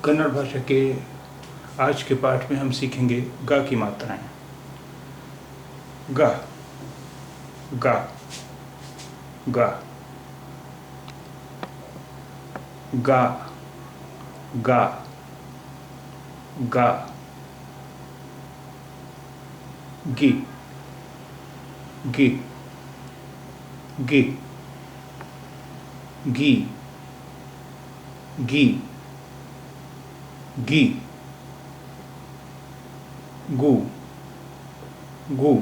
कन्नड़ भाषा के आज के पाठ में हम सीखेंगे गा की मात्राएं। गा गा गा गा गा गा गी गी गी गी गी गी गु गु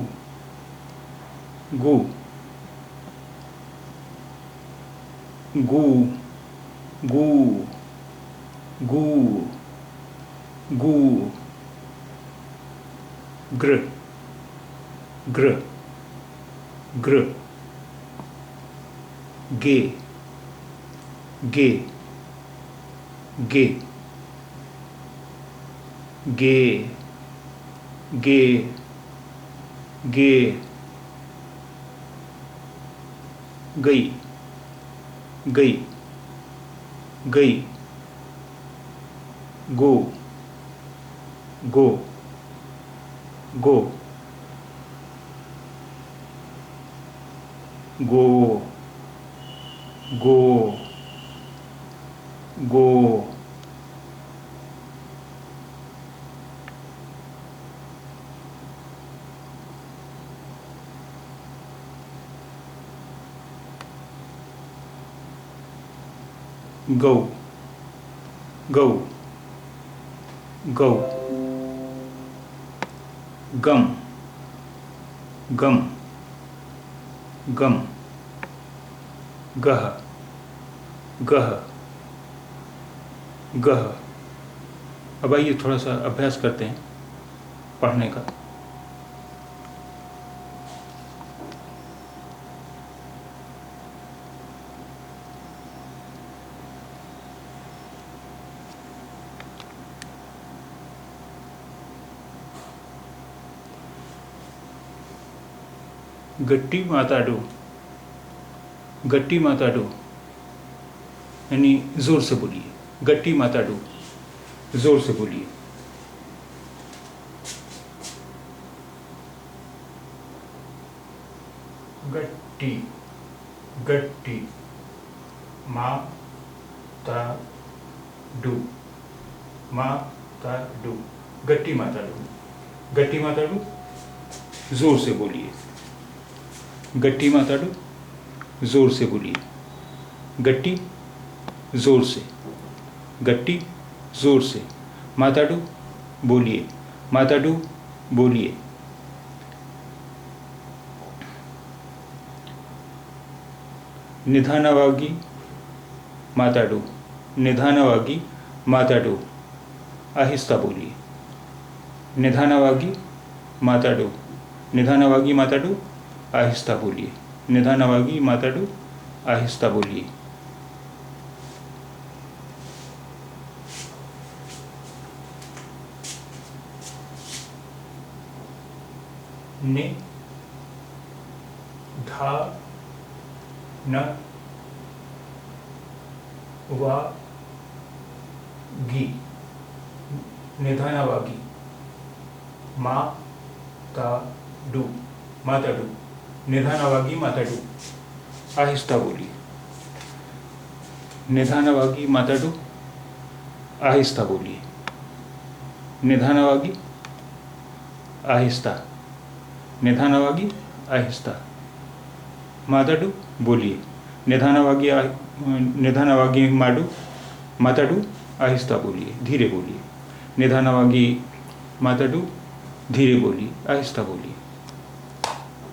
गु गु गु गु गु ग्र ग्र ग्र गे गे गे गे गे गे गई गई गई गो गो गो गो गो गो गौ गौ गौ गम गम गम गह गह गह। अब आइए थोड़ा सा अभ्यास करते हैं पढ़ने का। गट्टी माताडू, गट्टी माताडू यानी जोर से बोलिए। गट्टी माताडू, जोर से बोलिए। गट्टी गट्टी माताडू माताडू, गट्टी माताडू, गट्टी माताडू, जोर से बोलिए। गट्टी माताडू, जोर से बोलिए। गट्टी जोर से, गट्टी जोर से। माताडू बोलिए, माताडू बोलिए। निधानवागी माताडू, निधानवागी माताडू, आहिस्ता बोलिए। निधानवागी माताडू, निधानवागी माताडू, आहिस्ता बोलिए। निधानवागी माताडू, आहिस्ता बोलिए। ने धा न वा गी, निधानवागी माताडू, माताडू, निधानवागी माताडू, आहिस्ता बोलिए। निधानवागी माताडू, आहिस्ता बोलिए। निधानवागी, आहिस्ता, निधानवागी, आहिस्ता। माताडू बोलिए। निधानवागी निधानवागी माडू, माताडू, आहिस्ता बोलिए, धीरे बोलिए। निधानवागी माताडू, धीरे बोलिए, आहिस्ता बोलिए।